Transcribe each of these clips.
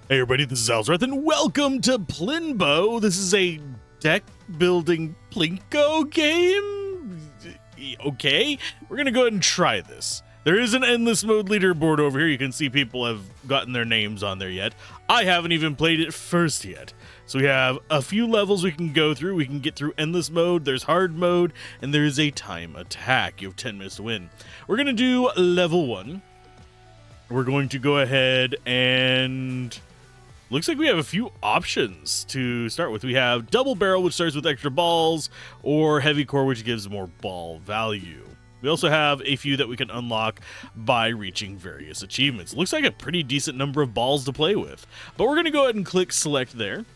Hey everybody, this is Alzorath, and welcome to Plinbo. This is a deck-building Plinko game? Okay, we're gonna go ahead and try this. There is an endless mode leaderboard over here. You can see people have gotten their names on there yet. I haven't even played it first yet. So we have a few levels we can go through. We can get through endless mode, there's hard mode, and there is a time attack. You have 10 minutes to win. We're gonna do level 1. We're going to go ahead and... looks like we have a few options to start with. We have double barrel, which starts with extra balls, or heavy core, which gives more ball value. We also have a few that we can unlock by reaching various achievements. Looks like a pretty decent number of balls to play with. But we're going to go ahead and click select there.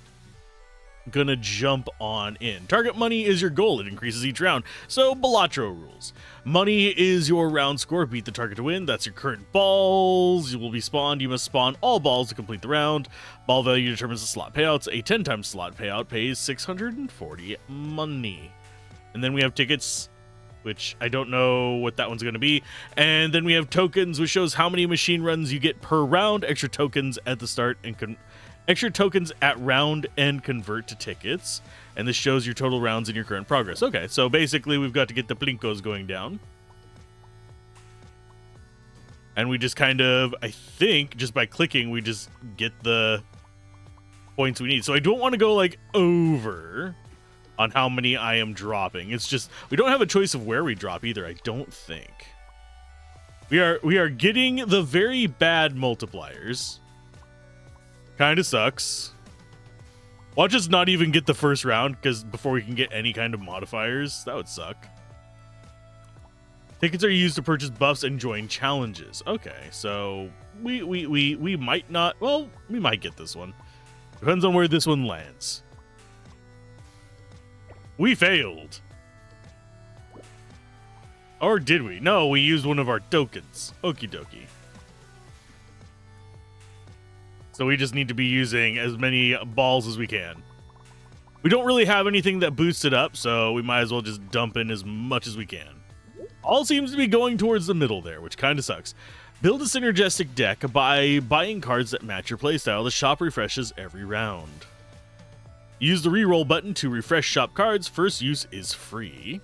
Gonna jump on in. Target money is your goal. It increases each round. So Balatro rules. Money is your round score. Beat the target to win. That's your current balls. You will be spawned. You must spawn all balls to complete the round. Ball value determines the slot payouts. A 10 times slot payout pays 640 money. And then we have tickets, which I don't know what that one's going to be. And then we have tokens, which shows how many machine runs you get per round. Extra tokens at the start and extra tokens at round and convert to tickets. And this shows your total rounds in your current progress. Okay, so basically we've got to get the Plinkos going down. And we just kind of, I think, just by clicking, we just get the points we need. So I don't want to go like over on how many I am dropping. It's just, we don't have a choice of where we drop either, I don't think. We are getting the very bad multipliers. Kind of sucks. Watch us not even get the first round, because before we can get any kind of modifiers, that would suck. Tickets are used to purchase buffs and join challenges. Okay, so we might not. Well, we might get this one. Depends on where this one lands. We failed. Or did we? No, we used one of our tokens. Okie dokie. So we just need to be using as many balls as we can. We don't really have anything that boosts it up, so we might as well just dump in as much as we can. All seems to be going towards the middle there, which kind of sucks. Build a synergistic deck by buying cards that match your playstyle. The shop refreshes every round. Use the reroll button to refresh shop cards. First use is free.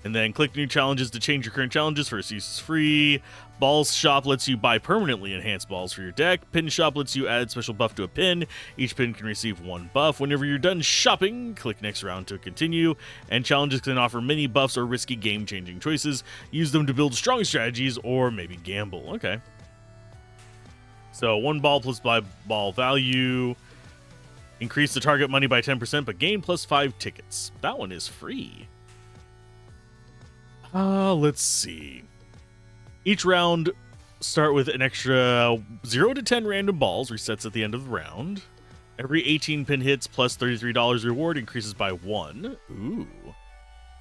And then click new challenges to change your current challenges. First use is free. Balls shop lets you buy permanently enhanced balls for your deck. Pin shop lets you add special buff to a pin. Each pin can receive one buff. Whenever you're done shopping, click next round to continue. And challenges can offer many buffs or risky game-changing choices. Use them to build strong strategies or maybe gamble. Okay. So 1 ball plus 5 ball value. Increase the target money by 10%, but gain plus 5 tickets. That one is free. Let's see. Each round start with an extra 0 to 10 random balls, resets at the end of the round. Every 18 pin hits plus $33 reward increases by 1. Ooh.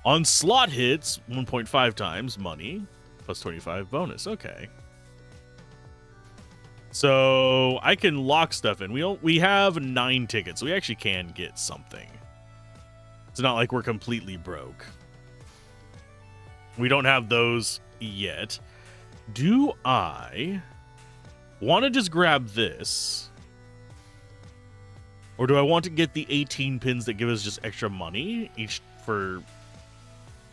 On slot hits, 1.5 times money, plus 25 bonus. Okay. So I can lock stuff in. We have 9 tickets, so we actually can get something. It's not like we're completely broke. We don't have those yet. Do I want to just grab this? Or do I want to get the 18 pins that give us just extra money each for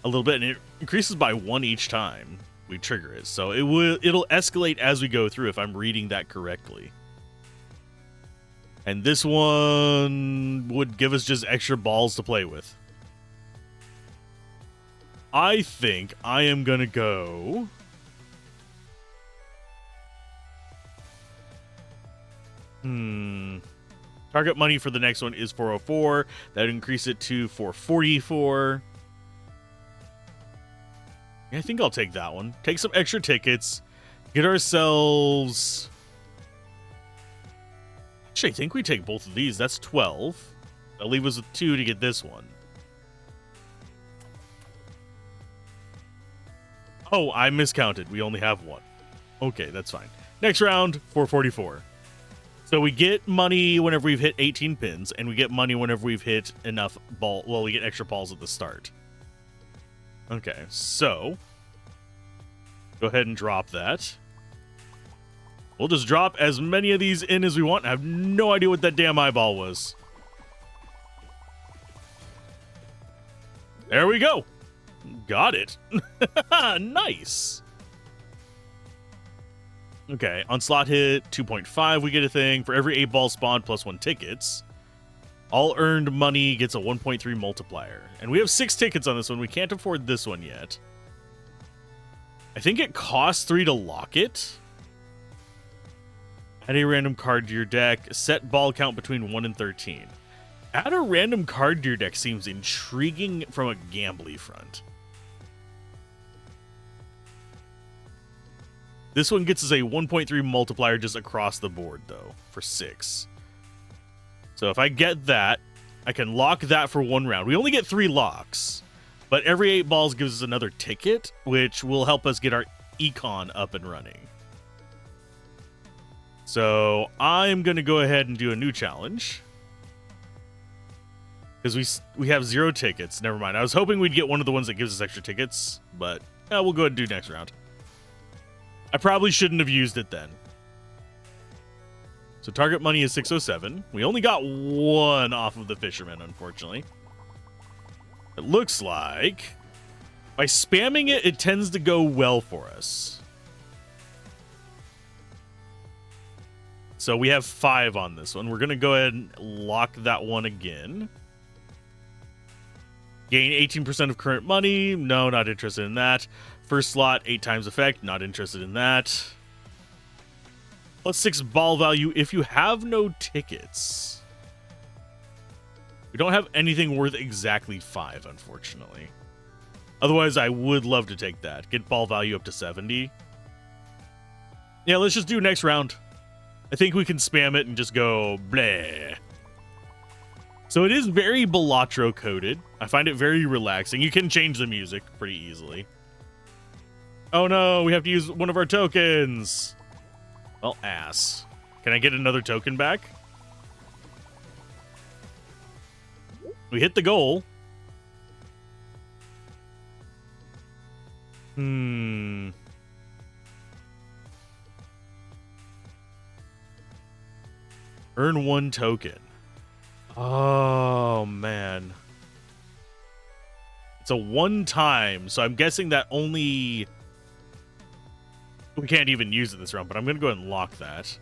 a little bit? And it increases by 1 each time we trigger it. So it'll escalate as we go through if I'm reading that correctly. And this one would give us just extra balls to play with. I think I am going to go... Target money for the next one is 404. That would increase it to 444. I think I'll take that one. Take some extra tickets. Get ourselves... Actually, I think we take both of these. That's 12. That'll leave us with 2 to get this one. Oh, I miscounted. We only have 1. Okay, that's fine. Next round, 444. So we get money whenever we've hit 18 pins, and we get money whenever we've hit enough ball. Well, we get extra balls at the start. Okay, so go ahead and drop that. We'll just drop as many of these in as we want. I have no idea what that damn eyeball was. There we go. Got it. Nice. Okay, on slot hit 2.5, we get a thing. For every 8 balls spawned plus 1 tickets. All earned money gets a 1.3 multiplier. And we have 6 tickets on this one. We can't afford this one yet. I think it costs 3 to lock it. Add a random card to your deck. Set ball count between 1 and 13. Add a random card to your deck seems intriguing from a gambly front. This one gets us a 1.3 multiplier just across the board, though, for 6. So if I get that, I can lock that for 1 round. We only get 3 locks, but every 8 balls gives us another ticket, which will help us get our econ up and running. So I'm going to go ahead and do a new challenge. Because we have 0 tickets. Never mind. I was hoping we'd get one of the ones that gives us extra tickets, but we'll go ahead and do next round. I probably shouldn't have used it then. So target money is 607. We only got 1 off of the fisherman, unfortunately. It looks like by spamming it, it tends to go well for us. So we have 5 on this one. We're going to go ahead and lock that one again. Gain 18% of current money. No, not interested in that. First slot, 8 times effect. Not interested in that. Plus 6 ball value if you have no tickets. We don't have anything worth exactly 5, unfortunately. Otherwise, I would love to take that. Get ball value up to 70. Yeah, let's just do next round. I think we can spam it and just go bleh. So it is very Balatro coded. I find it very relaxing. You can change the music pretty easily. Oh no, we have to use one of our tokens. Well, ass. Can I get another token back? We hit the goal. Earn 1 token. Oh, man. It's a 1 time, so I'm guessing that only... We can't even use it this round, but I'm going to go ahead and lock that.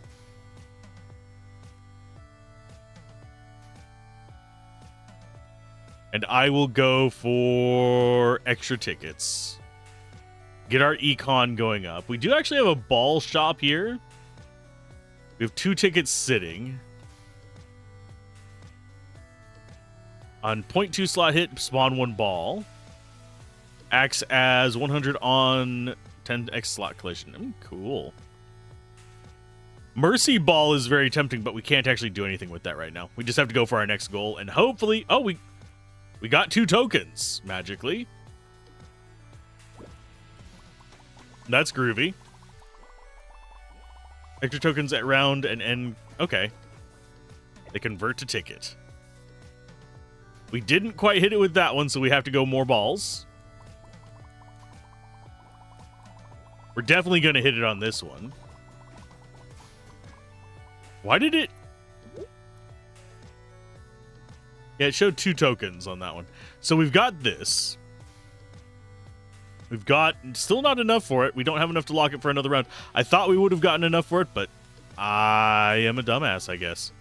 And I will go for extra tickets. Get our econ going up. We do actually have a ball shop here. We have 2 tickets sitting. On 0.2 slot hit, spawn 1 ball. Acts as 100 on 10x slot collision. Cool. Mercy Ball is very tempting, but we can't actually do anything with that right now. We just have to go for our next goal, and hopefully... Oh, we got 2 tokens, magically. That's groovy. Extra tokens at round and end... Okay. They convert to ticket. We didn't quite hit it with that one, so we have to go more balls. We're definitely going to hit it on this one. Why did it... Yeah, it showed 2 tokens on that one. So we've got this. We've got still not enough for it. We don't have enough to lock it for another round. I thought we would have gotten enough for it, but I am a dumbass, I guess.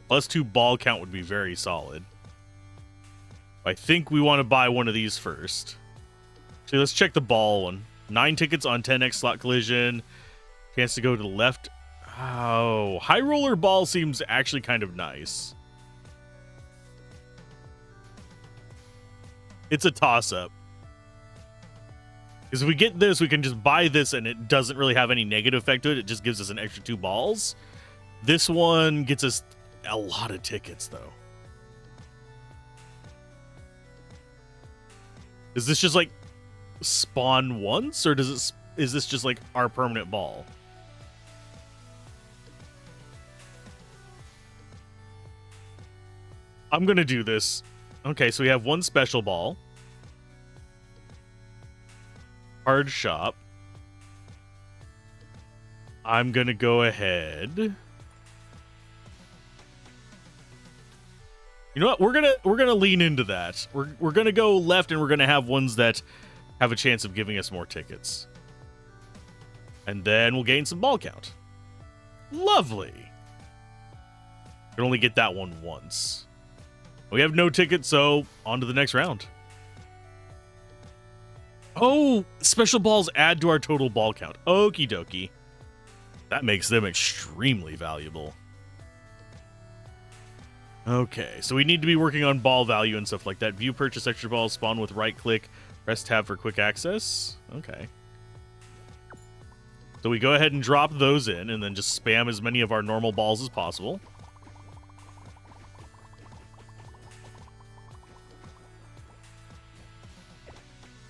Plus 2 ball count would be very solid. I think we want to buy one of these first. So let's check the ball one. 9 tickets on 10x slot collision. Chance to go to the left. Oh, high roller ball seems actually kind of nice. It's a toss-up. Because if we get this, we can just buy this and it doesn't really have any negative effect to it. It just gives us an extra 2 balls. This one gets us a lot of tickets, though. Is this just like spawn once, or is this just like our permanent ball? I'm gonna do this. Okay, so we have 1 special ball. card shop. I'm gonna go ahead. You know what? We're gonna lean into that. We're gonna go left, and we're gonna have ones that have a chance of giving us more tickets. And then we'll gain some ball count. Lovely. Can only get that one once. We have no tickets, so on to the next round. Oh, special balls add to our total ball count. Okie dokie. That makes them extremely valuable. Okay, so we need to be working on ball value and stuff like that. View purchase extra balls, spawn with right click, press tab for quick access. Okay. So we go ahead and drop those in and then just spam as many of our normal balls as possible.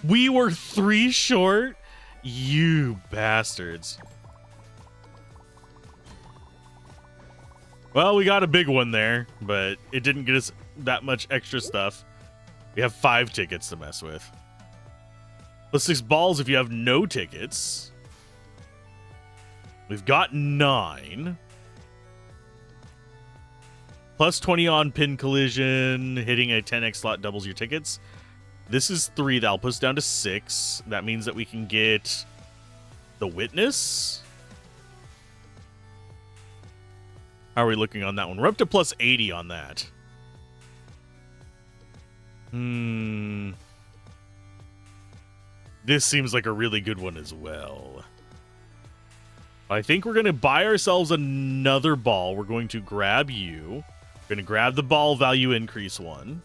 We were 3 short? You bastards. Well, we got a big one there, but it didn't get us that much extra stuff. We have 5 tickets to mess with. Plus 6 balls if you have no tickets. We've got 9. Plus 20 on pin collision. Hitting a 10x slot doubles your tickets. This is 3. That'll put us down to 6. That means that we can get the witness. How are we looking on that one? We're up to plus 80 on that. This seems like a really good one as well. I think we're going to buy ourselves another ball. We're going to grab you. We're going to grab the ball value increase one.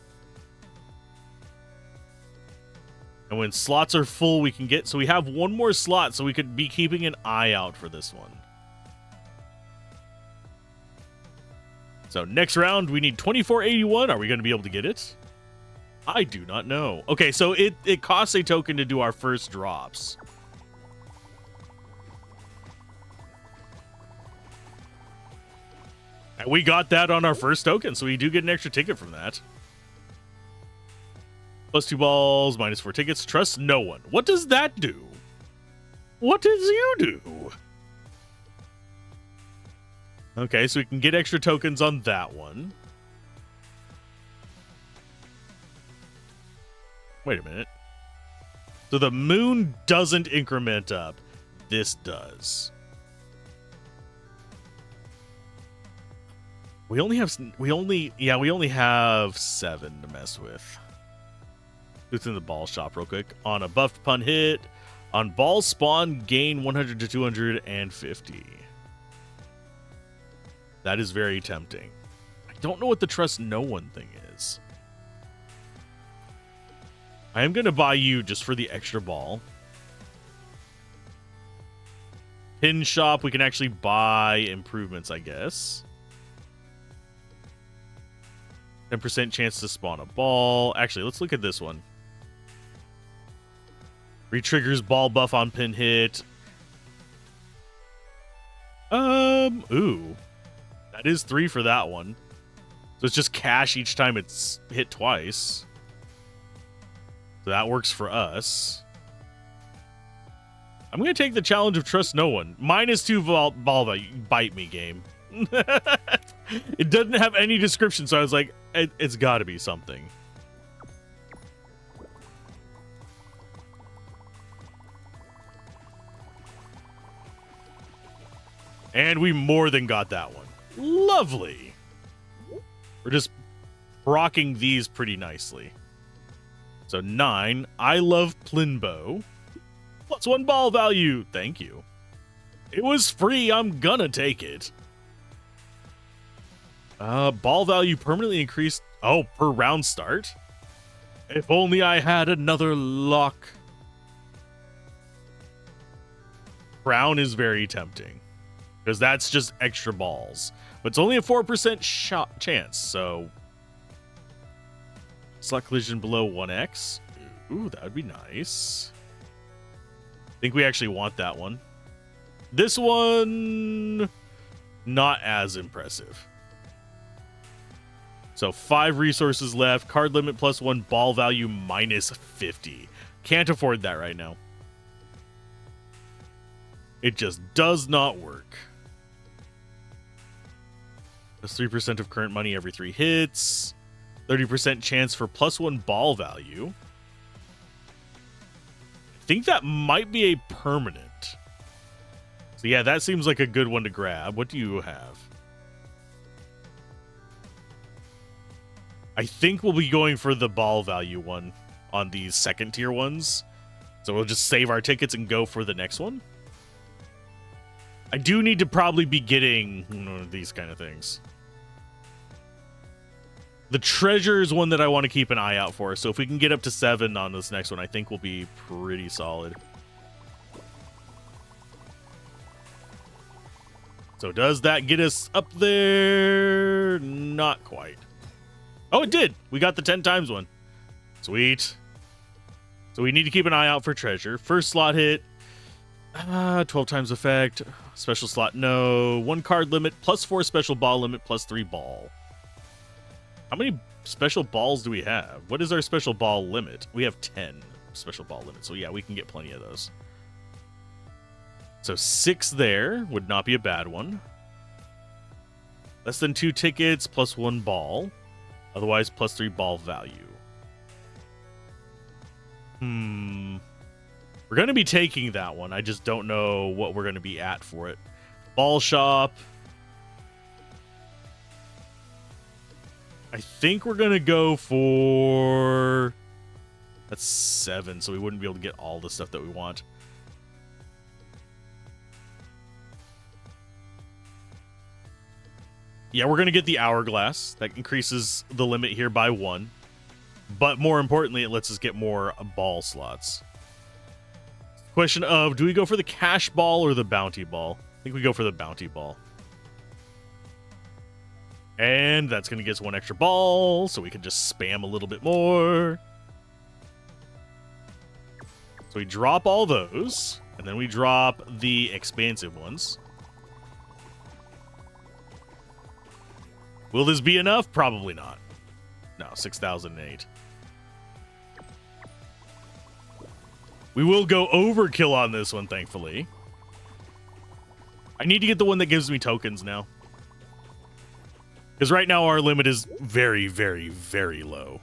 And when slots are full, we can get... So we have one more slot, so we could be keeping an eye out for this one. So next round, we need 2481. Are we going to be able to get it? I do not know. Okay, so it costs a token to do our first drops. And we got that on our first token, so we do get an extra ticket from that. Plus 2 balls, minus 4 tickets. Trust no one. What does that do? What does you do? Okay, so we can get extra tokens on that one. Wait a minute. So the moon doesn't increment up. This does. We only have 7 to mess with. Who's in the ball shop real quick? On a buffed pun hit, on ball spawn, gain 100 to 250. That is very tempting. I don't know what the trust no one thing is. I am going to buy you just for the extra ball. Pin shop, we can actually buy improvements, I guess. 10% chance to spawn a ball. Actually, let's look at this one. Retriggers ball buff on pin hit. Ooh. That is 3 for that one. So it's just cash each time it's hit twice. So that works for us. I'm going to take the challenge of trust no one. Minus 2 ball value. Bite me, game. It doesn't have any description, so I was like, it's got to be something. And we more than got that one. Lovely. We're just rocking these pretty nicely. So 9. I love Plinbo. Plus 1 ball value. Thank you. It was free. I'm gonna take it. Ball value permanently increased. Oh, per round start. If only I had another luck. Crown is very tempting. Because that's just extra balls. But it's only a 4% chance, so... Slot collision below 1x. Ooh, that would be nice. I think we actually want that one. This one... Not as impressive. So 5 resources left. Card limit plus 1, ball value minus 50. Can't afford that right now. It just does not work. That's 3% of current money every 3 hits. 30% chance for +1 ball value. I think that might be a permanent. So yeah, that seems like a good one to grab. What do you have? I think we'll be going for the ball value one on these second tier ones. So we'll just save our tickets and go for the next one. I do need to probably be getting these kind of things. The treasure is one that I want to keep an eye out for. So if we can get up to 7 on this next one, I think we'll be pretty solid. So does that get us up there? Not quite. Oh, it did. We got the 10 times one. Sweet. So we need to keep an eye out for treasure. First slot hit. 12 times effect. Special slot, no. 1 card limit, +4 special ball limit, +3 ball. How many special balls do we have? What is our special ball limit? We have 10 special ball limit. So yeah, we can get plenty of those. So 6 there would not be a bad one. Less than 2 tickets, +1 ball. Otherwise, +3 ball value. We're going to be taking that one. I just don't know what we're going to be at for it. Ball shop. I think we're going to go for... That's 7, so we wouldn't be able to get all the stuff that we want. Yeah, we're going to get the hourglass. That increases the limit here by 1. But more importantly, it lets us get more ball slots. Question of, do we go for the cash ball or the bounty ball? I think we go for the bounty ball. And that's going to get us 1 extra ball, so we can just spam a little bit more. So we drop all those, and then we drop the expansive ones. Will this be enough? Probably not. No, 6,008. We will go overkill on this one, thankfully. I need to get the one that gives me tokens now. Because right now our limit is very, very, very low.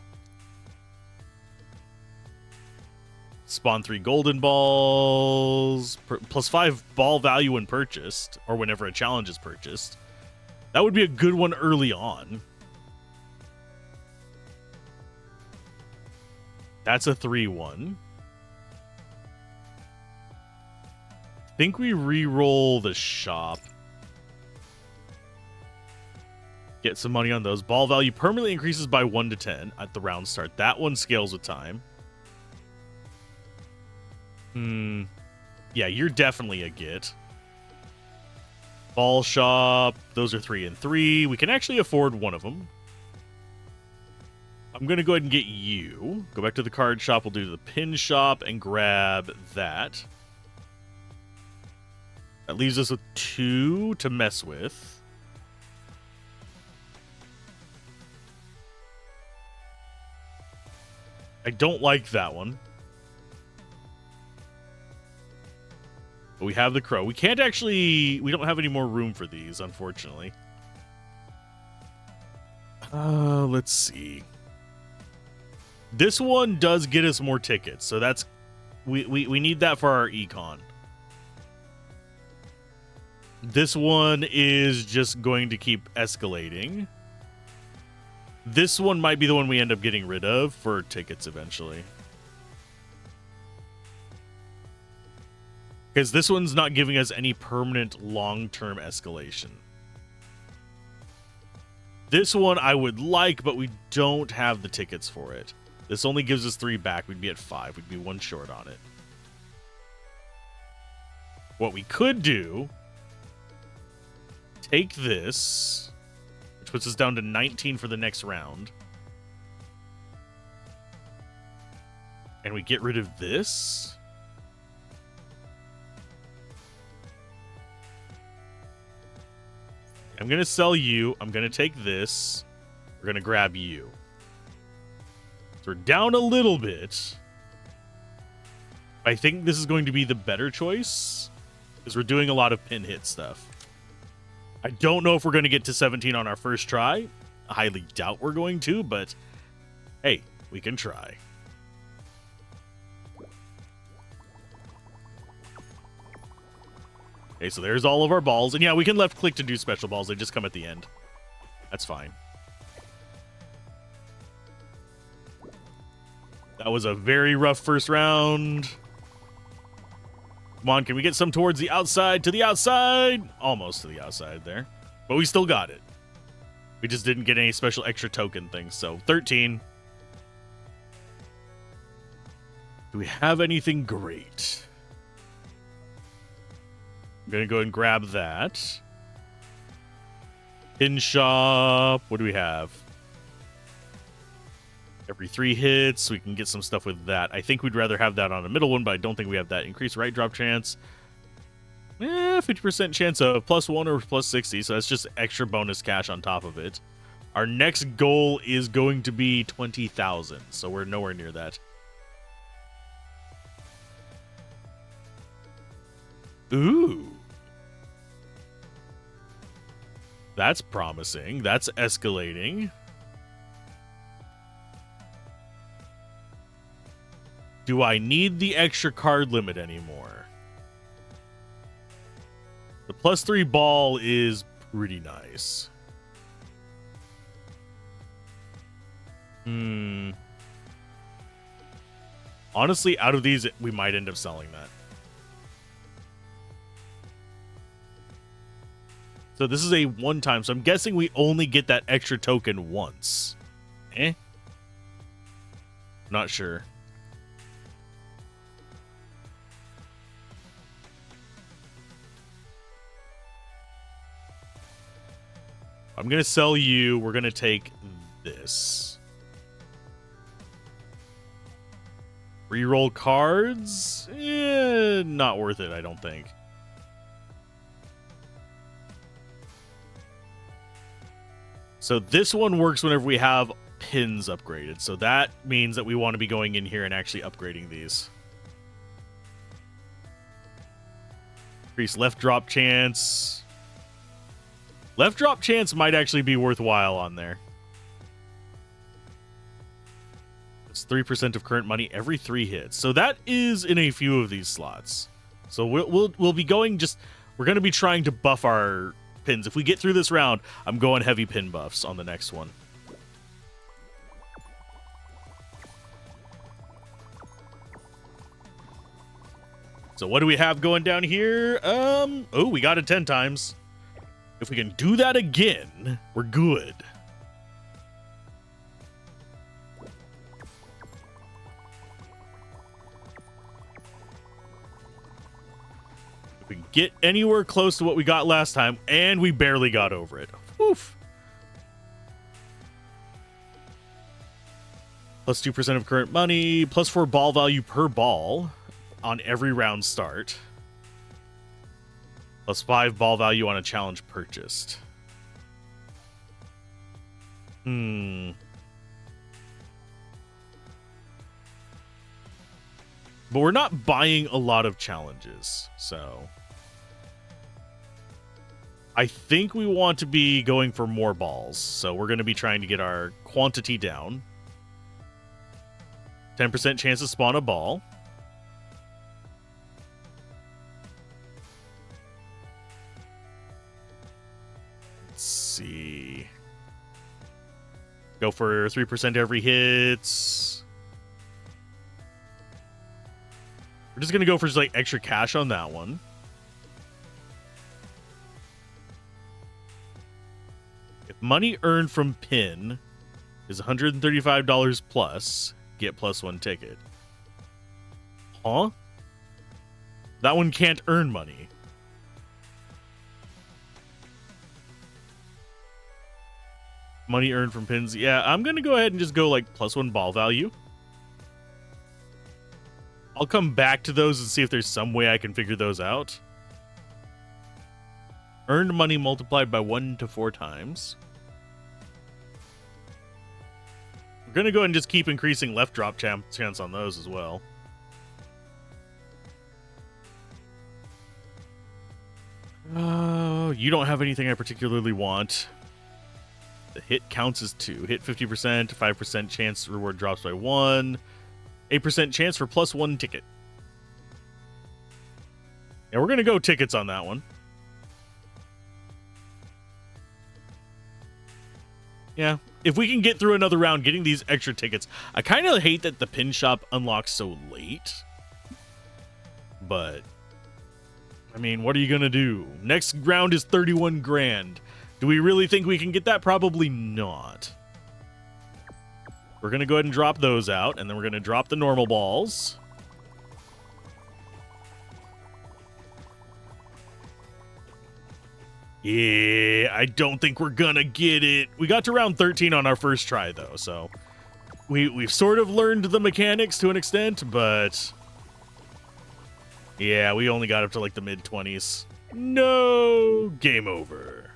Spawn 3 golden balls. +5 ball value when purchased. Or whenever a challenge is purchased. That would be a good one early on. That's a 3-1. I think we re-roll the shop. Get some money on those. Ball value permanently increases by 1 to 10 at the round start. That one scales with time. Yeah, you're definitely a get. Ball shop. Those are 3 and 3. We can actually afford one of them. I'm going to go ahead and get you. Go back to the card shop. We'll do the pin shop and grab that. That leaves us with 2 to mess with. I don't like that one. But we have the crow. We can't actually... We don't have any more room for these, unfortunately. Let's see. This one does get us more tickets, so that's... We need that for our econ. This one is just going to keep escalating. This one might be the one we end up getting rid of for tickets eventually. Because this one's not giving us any permanent long-term escalation. This one I would like, but we don't have the tickets for it. This only gives us 3 back. We'd be at 5. We'd be 1 short on it. What we could do... Take this, which puts us down to 19 for the next round. And we get rid of this. I'm going to sell you. I'm going to take this. We're going to grab you. So we're down a little bit. I think this is going to be the better choice. because we're doing a lot of pin hit stuff. I don't know if we're going to get to 17 on our first try. I highly doubt we're going to, but hey, we can try. Okay, so there's all of our balls. And yeah, we can left click to do special balls. They just come at the end. That's fine. That was a very rough first round. Come on, can we get some towards the outside? To the outside! Almost to the outside there. But we still got it. We just didn't get any special extra token things. So, 13. Do we have anything great? I'm going to go ahead and grab that. Pin shop. What do we have? Every 3 hits, we can get some stuff with that. I think we'd rather have that on a middle one, but I don't think we have that. Increased right drop chance. 50% chance of +1 or +60, so that's just extra bonus cash on top of it. Our next goal is going to be 20,000, so we're nowhere near that. Ooh. That's promising. That's escalating. Do I need the extra card limit anymore? The +3 ball is pretty nice. Honestly, out of these, we might end up selling that. So this is a one-time, so I'm guessing we only get that extra token once. Not sure. I'm going to sell you. We're going to take this. Reroll cards? Not worth it, I don't think. So this one works whenever we have pins upgraded. So that means that we want to be going in here and actually upgrading these. Increase left drop chance. Left drop chance might actually be worthwhile on there. It's 3% of current money every 3 hits. So that is in a few of these slots. So we'll be going just... We're going to be trying to buff our pins. If we get through this round, I'm going heavy pin buffs on the next one. So what do we have going down here? Oh, we got it 10 times. If we can do that again, we're good. If we can get anywhere close to what we got last time, and we barely got over it. Oof. Plus 2% of current money, plus 4 ball value per ball on every round start. Plus 5 ball value on a challenge purchased. But we're not buying a lot of challenges, so... I think we want to be going for more balls, so we're going to be trying to get our quantity down. 10% chance to spawn a ball. See. Go for 3% every hits. We're just gonna go for just like extra cash on that one. If money earned from pin is $135 plus, get +1 ticket. Huh? That one can't earn money. Money earned from pins. Yeah, I'm going to go ahead and just go like +1 ball value. I'll come back to those and see if there's some way I can figure those out. Earned money multiplied by 1 to 4 times. We're going to go ahead and just keep increasing left drop chance on those as well. You don't have anything I particularly want. The hit counts as 2. Hit 50%, 5% chance reward drops by 1. 8% chance for +1 ticket. Yeah, we're going to go tickets on that one. Yeah, if we can get through another round getting these extra tickets. I kind of hate that the pin shop unlocks so late. But, I mean, what are you going to do? Next round is 31 grand. Do we really think we can get that? Probably not. We're going to go ahead and drop those out, and then we're going to drop the normal balls. Yeah, I don't think we're going to get it. We got to round 13 on our first try, though, so we've sort of learned the mechanics to an extent, but yeah, we only got up to like the mid-20s. No, game over.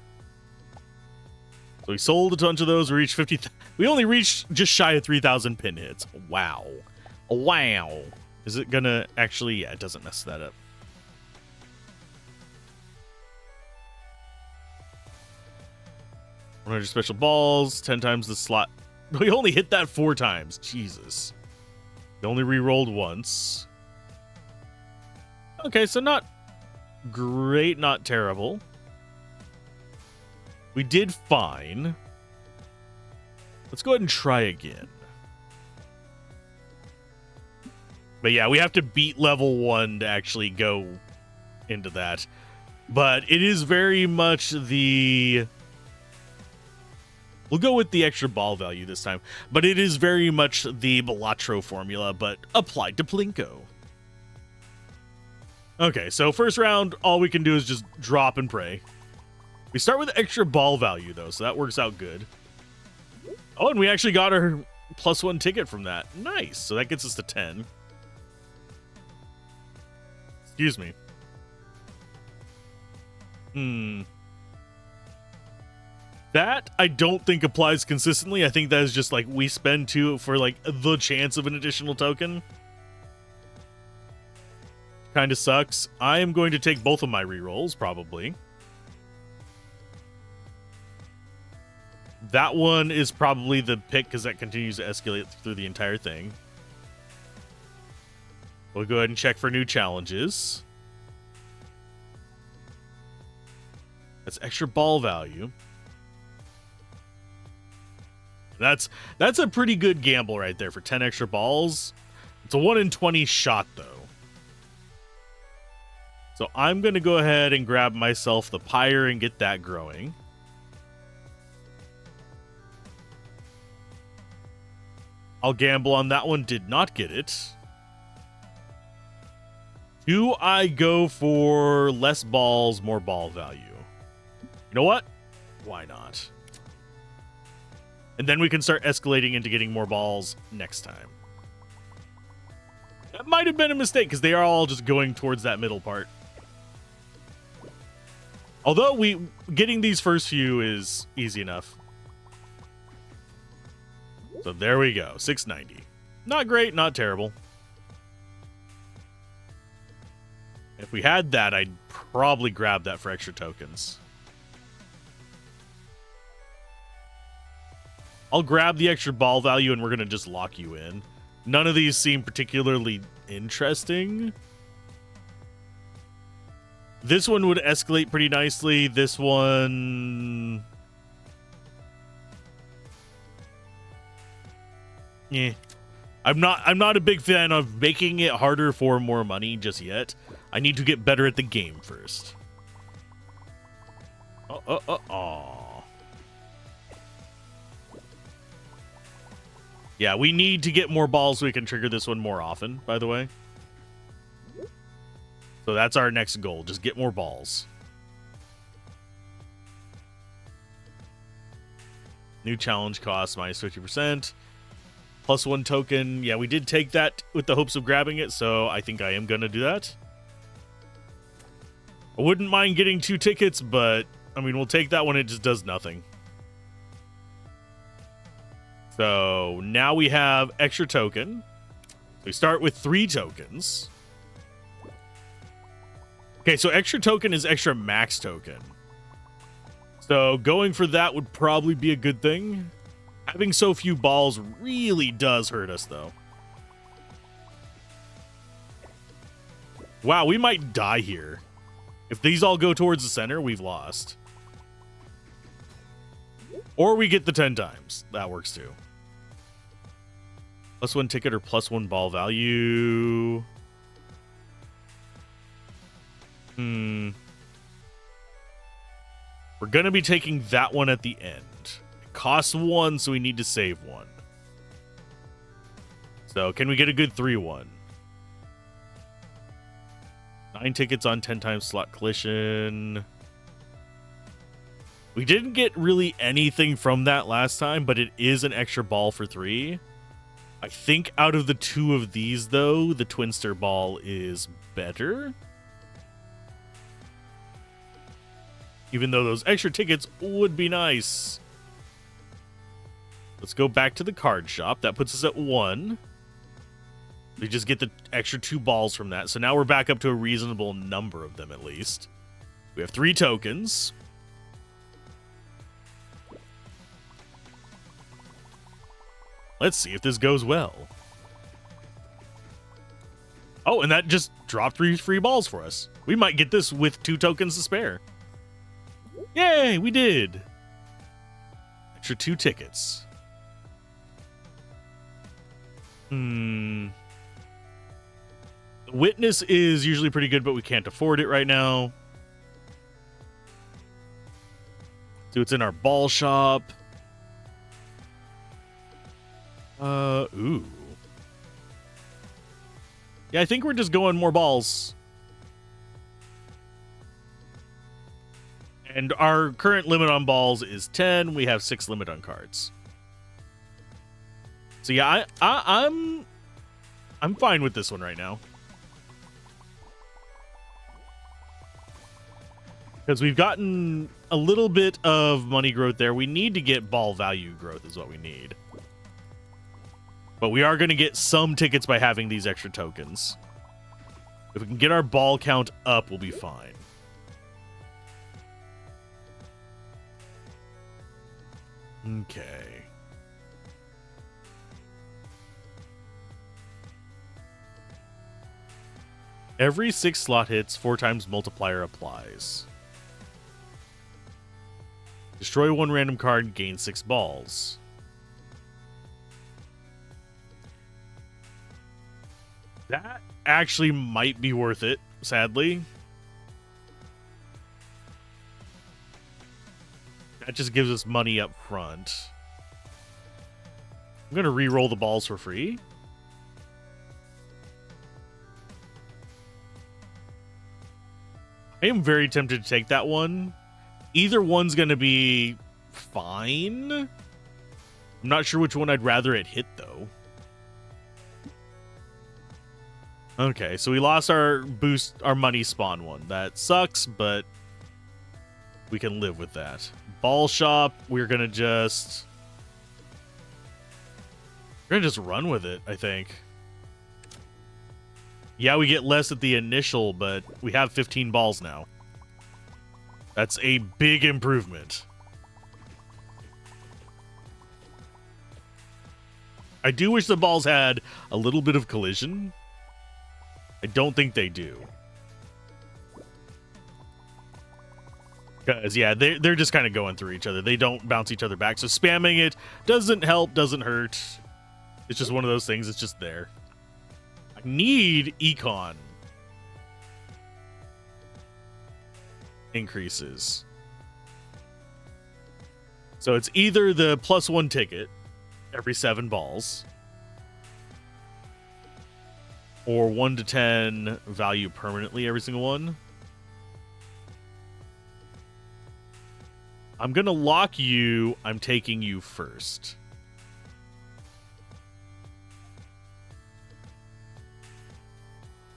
So we sold a bunch of those. We reached 50. We only reached just shy of 3,000 pin hits. Wow. Wow. Is it gonna actually? Yeah, it doesn't mess that up. $100 special balls, 10 times the slot. We only hit that 4 times. Jesus. We only re-rolled once. Okay, so not great, not terrible. We did fine. Let's go ahead and try again. But yeah, we have to beat level 1 to actually go into that. But it is very much the... We'll go with the extra ball value this time. But it is very much the Balatro formula, but applied to Plinko. Okay, so first round, all we can do is just drop and pray. We start with extra ball value, though, so that works out good. Oh, and we actually got our +1 ticket from that. Nice. So that gets us to 10. Excuse me. That I don't think applies consistently. I think that is just like we spend 2 for like the chance of an additional token. Kind of sucks. I am going to take both of my rerolls, probably. That one is probably the pick because that continues to escalate through the entire thing. We'll go ahead and check for new challenges. That's extra ball value. That's a pretty good gamble right there for 10 extra balls. It's a 1 in 20 shot, though. So I'm going to go ahead and grab myself the Pyre and get that growing. I'll gamble on that one. Did not get it. Do I go for less balls, more ball value? You know what? Why not? And then we can start escalating into getting more balls next time. That might have been a mistake because they are all just going towards that middle part. Although getting these first few is easy enough. So there we go, 690. Not great, not terrible. If we had that, I'd probably grab that for extra tokens. I'll grab the extra ball value and we're going to just lock you in. None of these seem particularly interesting. This one would escalate pretty nicely. This one... yeah. I'm not a big fan of making it harder for more money just yet. I need to get better at the game first. Oh. Yeah, we need to get more balls so we can trigger this one more often, by the way. So that's our next goal. Just get more balls. New challenge costs minus 50%. +1 token. Yeah, we did take that with the hopes of grabbing it, so I think I am going to do that. I wouldn't mind getting 2 tickets, but, I mean, we'll take that one. It just does nothing. So now we have extra token. We start with 3 tokens. Okay, so extra token is extra max token. So going for that would probably be a good thing. Having so few balls really does hurt us, though. Wow, we might die here. If these all go towards the center, we've lost. Or we get the 10 times. That works too. +1 ticket or +1 ball value. We're going to be taking that one at the end. It costs 1, so we need to save 1. So can we get a good 3-1? 9 tickets on 10 times slot collision. We didn't get really anything from that last time, but it is an extra ball for 3. I think out of the 2 of these, though, the Twinster ball is better. Even though those extra tickets would be nice. Let's go back to the card shop. That puts us at 1. We just get the extra 2 balls from that. So now we're back up to a reasonable number of them, at least. We have 3 tokens. Let's see if this goes well. Oh, and that just dropped 3 free balls for us. We might get this with 2 tokens to spare. Yay, we did. Extra 2 tickets. The witness is usually pretty good, but we can't afford it right now. So it's in our ball shop. Ooh. Yeah, I think we're just going more balls. And our current limit on balls is 10. We have 6 limit on cards. So yeah, I'm fine with this one right now. Because we've gotten a little bit of money growth there. We need to get ball value growth is what we need. But we are going to get some tickets by having these extra tokens. If we can get our ball count up, we'll be fine. Okay. Every 6 slot hits, 4 times multiplier applies. Destroy 1 random card, gain 6 balls. That actually might be worth it, sadly. That just gives us money up front. I'm going to re-roll the balls for free. I am very tempted to take that one. Either one's going to be fine. I'm not sure which one I'd rather it hit, though. Okay, so we lost our boost, our money spawn one. That sucks, but we can live with that. Ball shop, we're gonna just run with it, I think. Yeah, we get less at the initial, but we have 15 balls now. That's a big improvement. I do wish the balls had a little bit of collision. I don't think they do. Because, yeah, they're just kind of going through each other. They don't bounce each other back. So spamming it doesn't help, doesn't hurt. It's just one of those things. It's just there. I need econ increases. So it's either the +1 ticket every 7 balls, or 1 to 10 value permanently every single one. I'm going to lock you. I'm taking you first.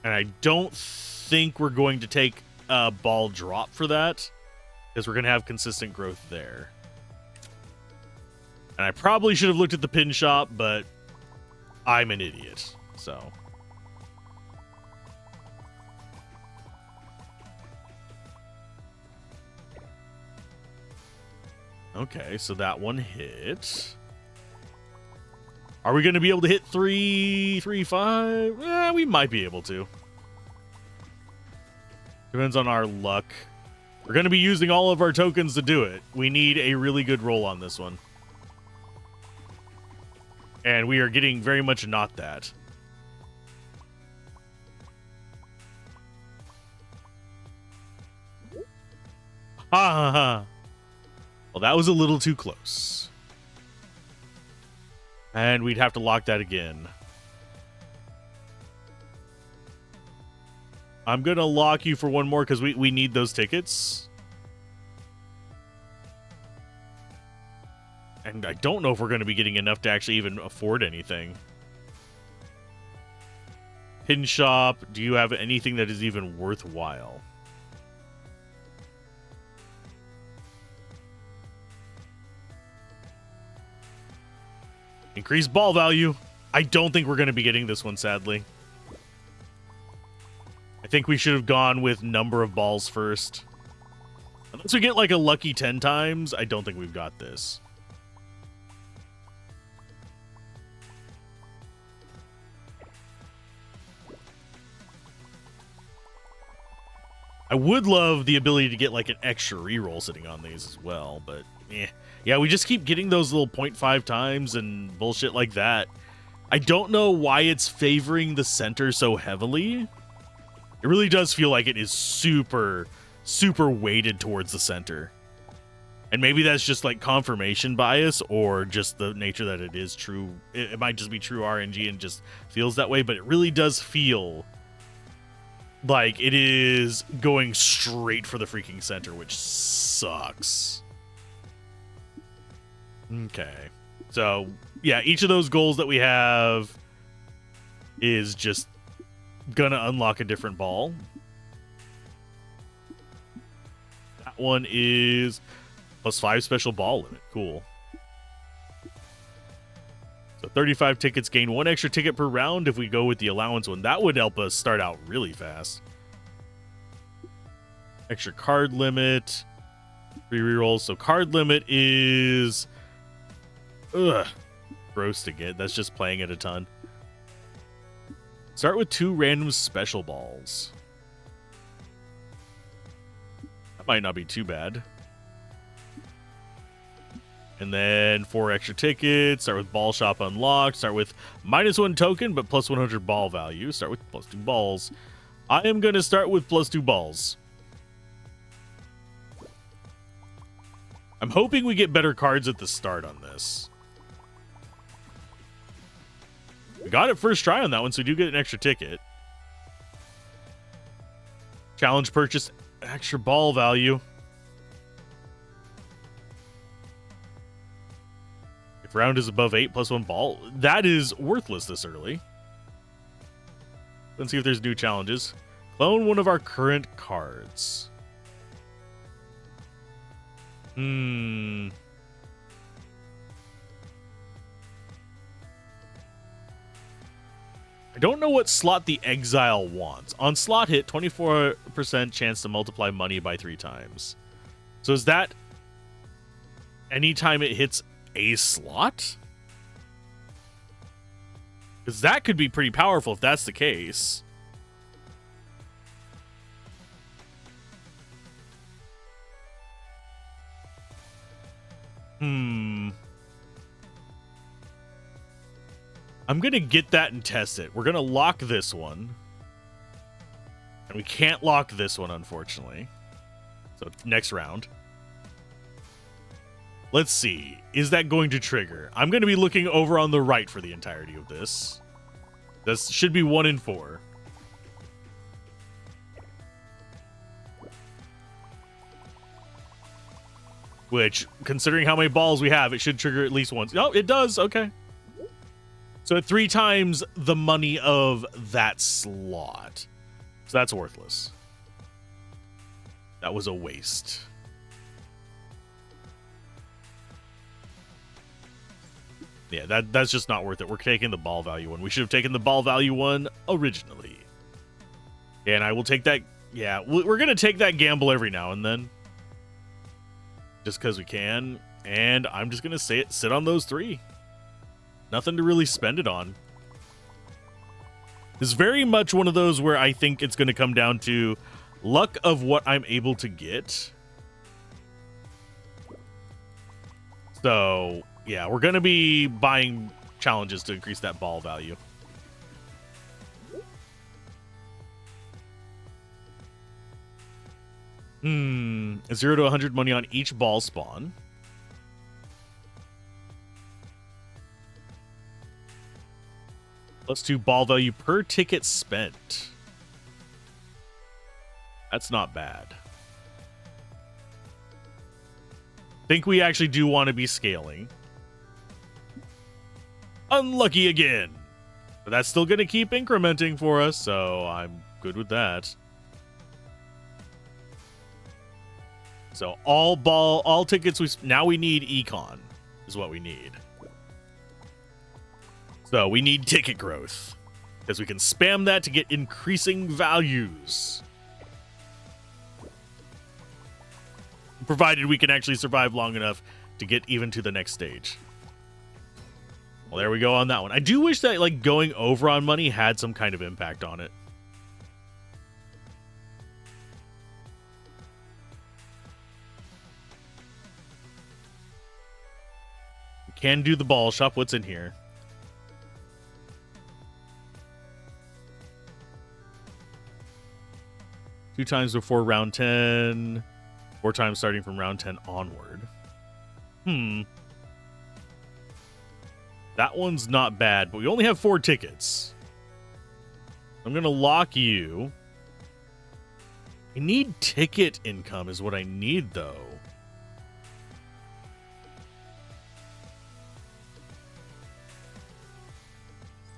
And I don't think we're going to take a ball drop for that, because we're going to have consistent growth there. And I probably should have looked at the pin shop, but I'm an idiot. So Okay, so that one hit. Are we going to be able to hit 3, 3, 5? We might be able to. Depends on our luck. We're going to be using all of our tokens to do it. We need a really good roll on this one. And we are getting very much not that. Ha ha ha. Well, that was a little too close. And we'd have to lock that again. I'm going to lock you for one more because we need those tickets. And I don't know if we're going to be getting enough to actually even afford anything. Pin shop. Do you have anything that is even worthwhile? Increased ball value. I don't think we're going to be getting this one, sadly. I think we should have gone with number of balls first. Unless we get like a lucky 10 times, I don't think we've got this. I would love the ability to get like an extra reroll sitting on these as well, but yeah, we just keep getting those little 0.5 times and bullshit like that. I don't know why it's favoring the center so heavily. It really does feel like it is super, super weighted towards the center. And maybe that's just like confirmation bias or just the nature that it is true. It might just be true RNG and just feels that way, but it really does feel like it is going straight for the freaking center, which sucks. Okay. So, yeah, each of those goals that we have is just gonna unlock a different ball. That one is +5 special ball limit. Cool. So 35 tickets gain 1 extra ticket per round if we go with the allowance one. That would help us start out really fast. Extra card limit. 3 rerolls. So card limit is... gross to get. That's just playing it a ton. Start with 2 random special balls. That might not be too bad. And then 4 extra tickets. Start with ball shop unlocked. Start with -1 token, but plus 100 ball value. Start with +2 balls. I am going to start with +2 balls. I'm hoping we get better cards at the start on this. We got it first try on that one, so we do get an extra ticket. Challenge purchase, extra ball value. If round is above 8 +1 ball, that is worthless this early. Let's see if there's new challenges. Clone one of our current cards. I don't know what slot the exile wants. On slot hit, 24% chance to multiply money by 3 times. So is that anytime it hits a slot? Because that could be pretty powerful if that's the case. I'm going to get that and test it. We're going to lock this one. And we can't lock this one, unfortunately. So next round. Let's see. Is that going to trigger? I'm going to be looking over on the right for the entirety of this. This should be 1 in 4. Which, considering how many balls we have, it should trigger at least once. Oh, it does. Okay. So at 3 times the money of that slot. So that's worthless. That was a waste. Yeah, that's just not worth it. We're taking the ball value one. We should have taken the ball value one originally. And I will take that. Yeah, we're going to take that gamble every now and then. Just because we can. And I'm just going to sit on those 3. Nothing to really spend it on. It's very much one of those where I think it's going to come down to luck of what I'm able to get. So, yeah, we're going to be buying challenges to increase that ball value. A 0 to 100 money on each ball spawn. +2 ball value per ticket spent. That's not bad. Think we actually do want to be scaling. Unlucky again. But that's still going to keep incrementing for us, so I'm good with that. So all tickets, now we need econ is what we need. So we need ticket growth because we can spam that to get increasing values. Provided we can actually survive long enough to get even to the next stage. Well, there we go on that one. I do wish that like going over on money had some kind of impact on it. We can do the ball shop. What's in here? Two times before round 10. 4 times starting from round 10 onward. That one's not bad, but we only have 4 tickets. I'm going to lock you. I need ticket income is what I need, though.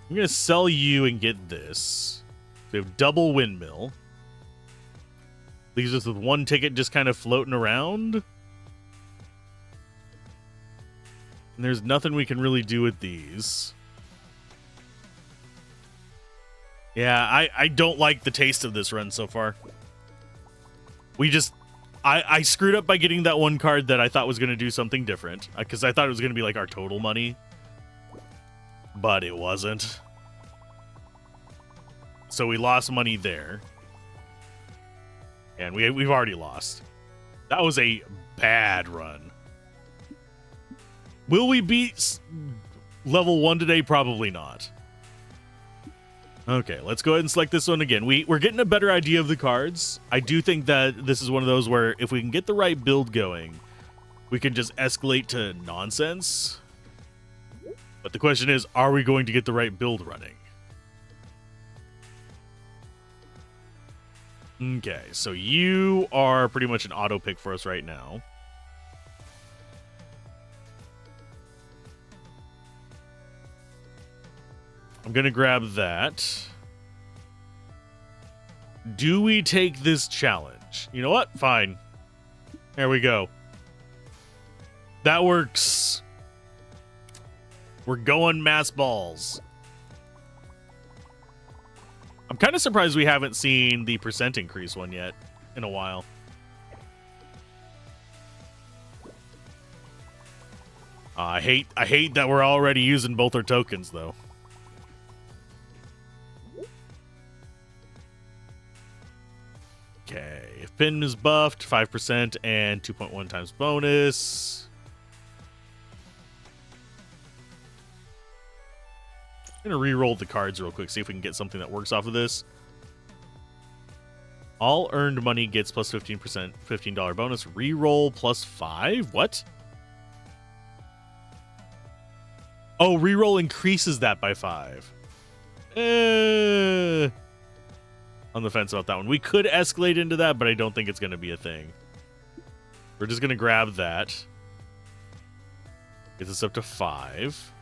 I'm going to sell you and get this. We have double windmill. Leaves us with 1 ticket just kind of floating around. And there's nothing we can really do with these. Yeah, I don't like the taste of this run so far. I screwed up by getting that 1 card that I thought was going to do something different. Because I thought it was going to be like our total money. But it wasn't. So we lost money there. And we've already lost. That was a bad run. Will we beat level 1 today? Probably not. Okay, let's go ahead and select this one again. We're getting a better idea of the cards. I do think that this is one of those where if we can get the right build going, we can just escalate to nonsense. But the question is, are we going to get the right build running? Okay, so you are pretty much an auto pick for us right now. I'm going to grab that. Do we take this challenge? You know what? Fine. There we go. That works. We're going mass balls. I'm kind of surprised we haven't seen the percent increase one yet in a while. I hate that we're already using both our tokens though. Okay, if pin is buffed, 5% and 2.1 times bonus. I'm going to re-roll the cards real quick, see if we can get something that works off of this. All earned money gets plus 15%, $15 bonus. Re-roll plus 5? What? Oh, re-roll increases that by 5. On the fence about that one. We could escalate into that, but I don't think it's going to be a thing. We're just going to grab that. Gets us up to 5.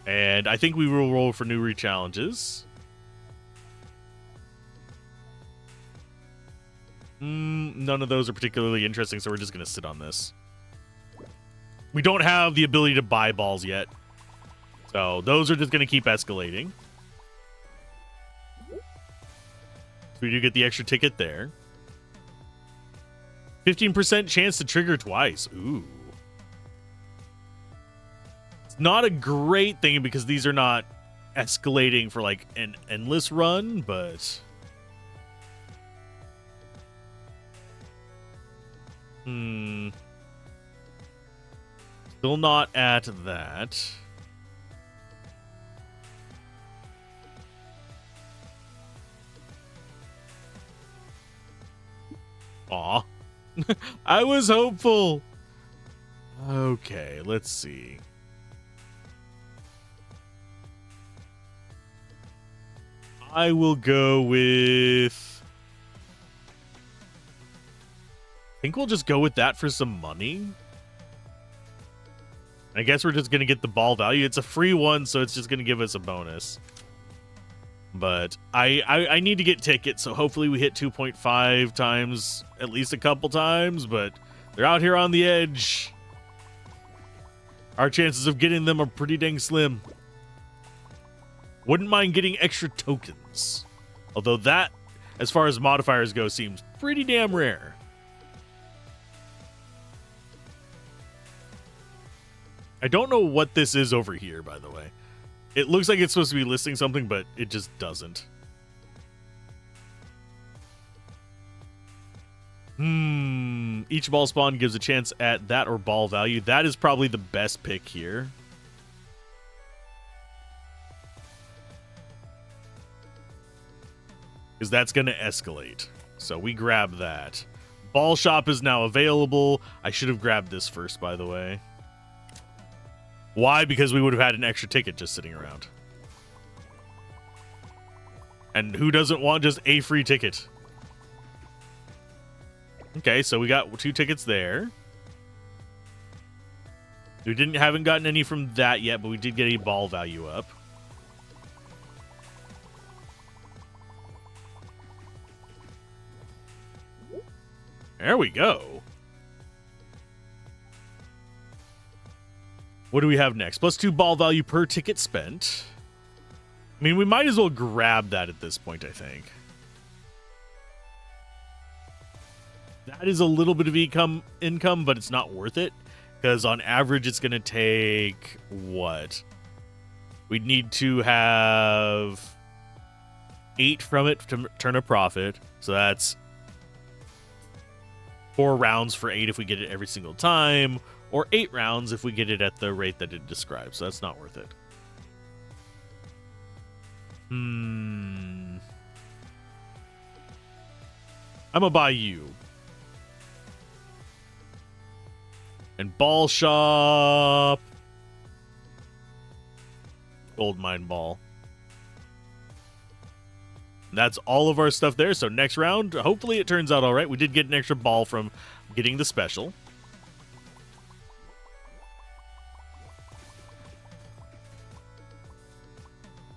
And I think we will roll for new re-challenges. None of those are particularly interesting, so we're just going to sit on this. We don't have the ability to buy balls yet. So those are just going to keep escalating. So we do get the extra ticket there. 15% chance to trigger twice. Ooh. It's not a great thing because these are not escalating for like an endless run, but still not at that. Aw. I was hopeful. Okay, let's see. I will go with... I think we'll just go with that for some money. I guess we're just going to get the ball value. It's a free one, so it's just going to give us a bonus. But I need to get tickets, so hopefully we hit 2.5 times at least a couple times, but they're out here on the edge. Our chances of getting them are pretty dang slim. Wouldn't mind getting extra tokens. Although that, as far as modifiers go, seems pretty damn rare. I don't know what this is over here, by the way. It looks like it's supposed to be listing something, but it just doesn't. Each ball spawn gives a chance at that or ball value. That is probably the best pick here. Because that's going to escalate. So we grab that. Ball shop is now available. I should have grabbed this first, by the way. Why? Because we would have had an extra ticket just sitting around. And who doesn't want just a free ticket? Okay, so we got 2 tickets there. We haven't gotten any from that yet, but we did get a ball value up. There we go. What do we have next? +2 ball value per ticket spent. I mean, we might as well grab that at this point, I think. That is a little bit of income, but it's not worth it. Because on average, it's going to take, what? We'd need to have 8 from it to turn a profit. So that's 4 rounds for 8 if we get it every single time. Or 8 rounds if we get it at the rate that it describes. So that's not worth it. I'm gonna buy you. And ball shop. Gold mine ball. And that's all of our stuff there. So next round, hopefully it turns out all right. We did get an extra ball from getting the special.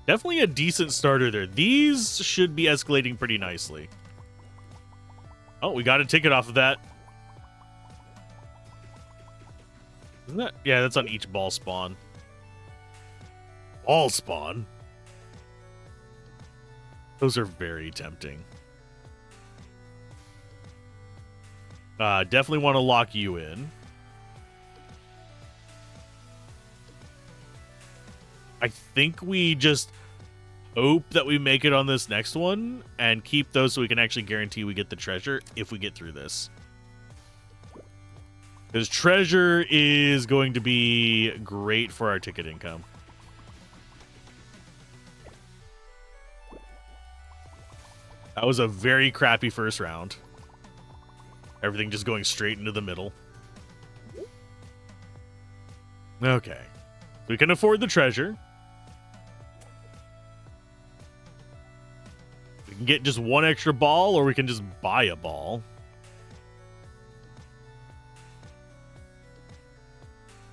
Definitely a decent starter there. These should be escalating pretty nicely. Oh, we got a ticket off of that. Isn't that? Yeah, that's on each ball spawn. Ball spawn? Those are very tempting. Definitely want to lock you in. I think we just hope that we make it on this next one and keep those so we can actually guarantee we get the treasure if we get through this. Because treasure is going to be great for our ticket income. That was a very crappy first round. Everything just going straight into the middle. Okay. We can afford the treasure. We can get just 1 extra ball, or we can just buy a ball.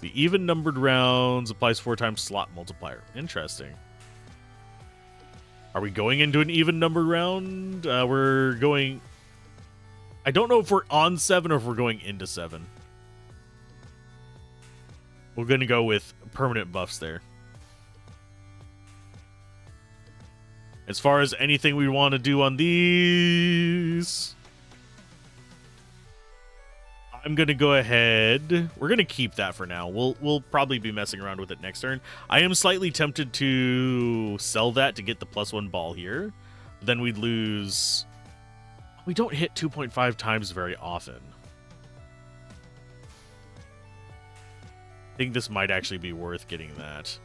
The even numbered rounds applies 4 times slot multiplier. Interesting. Are we going into an even numbered round? We're going... I don't know if we're on 7 or if we're going into 7. We're going to go with permanent buffs there. As far as anything we want to do on these... I'm going to go ahead. We're going to keep that for now. We'll probably be messing around with it next turn. I am slightly tempted to sell that to get the +1 ball here. Then we'd lose. We don't hit 2.5 times very often. I think this might actually be worth getting that.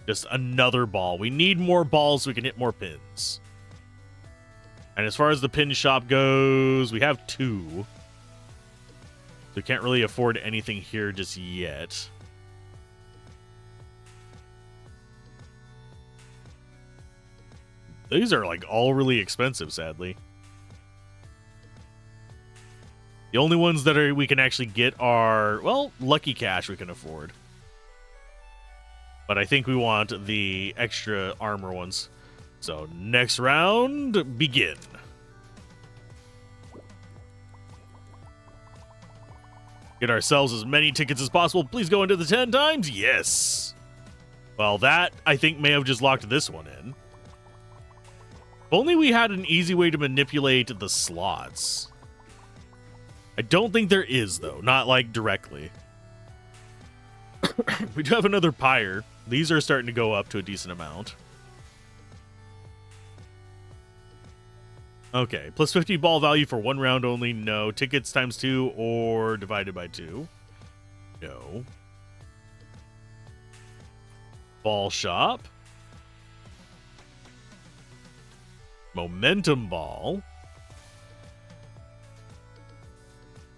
Just another ball. We need more balls so we can hit more pins. And as far as the pin shop goes, we have 2. So we can't really afford anything here just yet. These are like all really expensive, sadly. The only ones that we can actually get are, well, Lucky Cash we can afford. But I think we want the extra armor ones. So next round, begin. Get ourselves as many tickets as possible. Please go into the 10 times. Yes. Well, that I think may have just locked this one in. If only we had an easy way to manipulate the slots. I don't think there is, though. Not like directly. We do have another pyre. These are starting to go up to a decent amount. Okay, plus 50 ball value for 1 round only. No. Tickets times 2 or divided by 2. No. Ball shop. Momentum ball.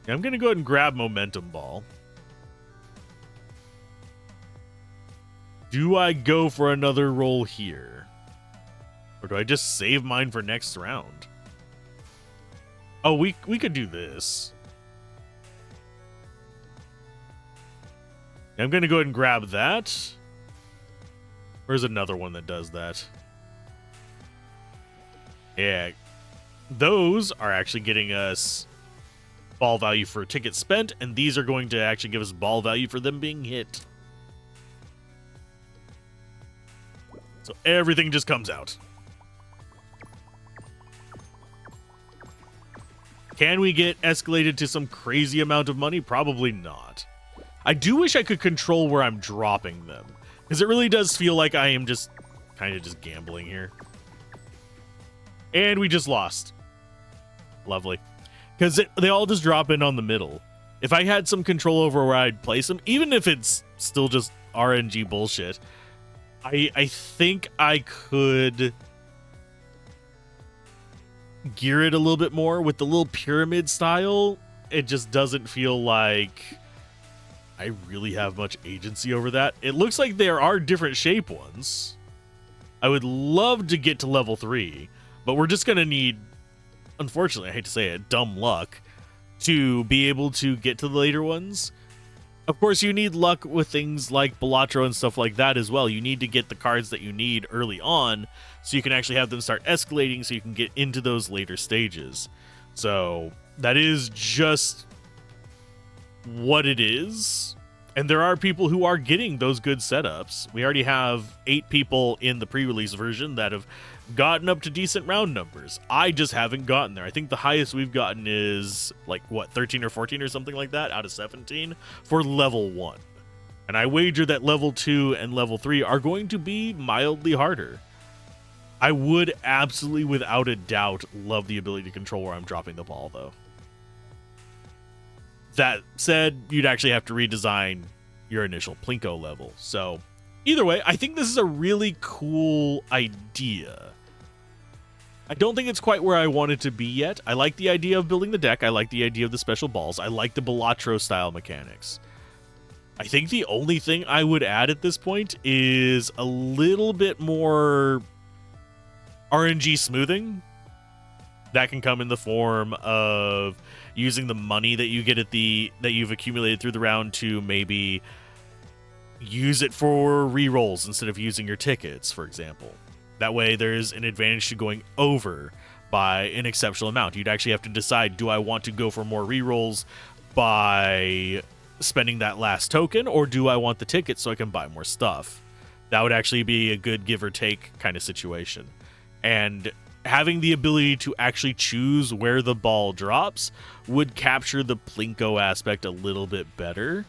Yeah, I'm going to go ahead and grab momentum ball. Do I go for another roll here? Or do I just save mine for next round? Oh, we could do this. I'm going to go ahead and grab that. Where's another one that does that? Yeah. Those are actually getting us ball value for tickets spent, and these are going to actually give us ball value for them being hit. So everything just comes out. Can we get escalated to some crazy amount of money? Probably not. I do wish I could control where I'm dropping them, because it really does feel like I am just kind of just gambling here. And we just lost. Lovely. Because they all just drop in on the middle. If I had some control over where I'd place them, even if it's still just RNG bullshit, I think I could gear it a little bit more with the little pyramid style. It just doesn't feel like I really have much agency over that. It looks like there are different shape ones. I would love to get to level 3, but we're just going to need, unfortunately, I hate to say it, dumb luck to be able to get to the later ones. Of course, you need luck with things like Balatro and stuff like that as well. You need to get the cards that you need early on so you can actually have them start escalating so you can get into those later stages. So that is just what it is. And there are people who are getting those good setups. We already have 8 people in the pre-release version that have gotten up to decent round numbers. I just haven't gotten there. I think the highest we've gotten is like, what, 13 or 14 or something like that out of 17 for level 1. And I wager that level 2 and level 3 are going to be mildly harder. I would absolutely, without a doubt, love the ability to control where I'm dropping the ball, though. That said, you'd actually have to redesign your initial Plinko level. So either way, I think this is a really cool idea. I don't think it's quite where I want it to be yet. I like the idea of building the deck. I like the idea of the special balls. I like the Balatro style mechanics. I think the only thing I would add at this point is a little bit more RNG smoothing. That can come in the form of using the money that you get at that you've accumulated through the round to maybe use it for rerolls instead of using your tickets, for example. That way there's an advantage to going over by an exceptional amount. You'd actually have to decide, do I want to go for more rerolls by spending that last token, or do I want the ticket so I can buy more stuff? That would actually be a good give or take kind of situation. And having the ability to actually choose where the ball drops would capture the Plinko aspect a little bit better.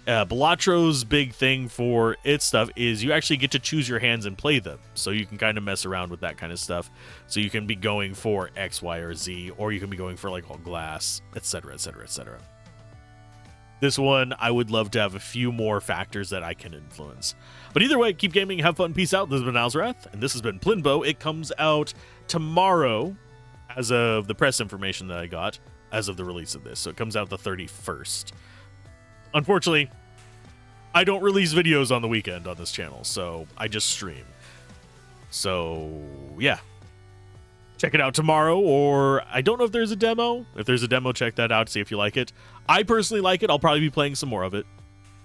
Balatro's big thing for its stuff is you actually get to choose your hands and play them. So you can kind of mess around with that kind of stuff. So you can be going for X, Y, or Z, or you can be going for like all glass, etc., etc., etc. This one, I would love to have a few more factors that I can influence. But either way, keep gaming, have fun, peace out. This has been Alzorath, and this has been Plinbo. It comes out tomorrow as of the press information that I got as of the release of this. So it comes out the 31st. Unfortunately, I don't release videos on the weekend on this channel, so I just stream. So, yeah. Check it out tomorrow, or I don't know if there's a demo. If there's a demo, check that out, see if you like it. I personally like it. I'll probably be playing some more of it,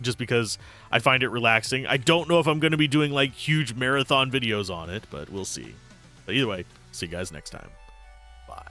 just because I find it relaxing. I don't know if I'm going to be doing, like, huge marathon videos on it, but we'll see. But either way, see you guys next time. Bye.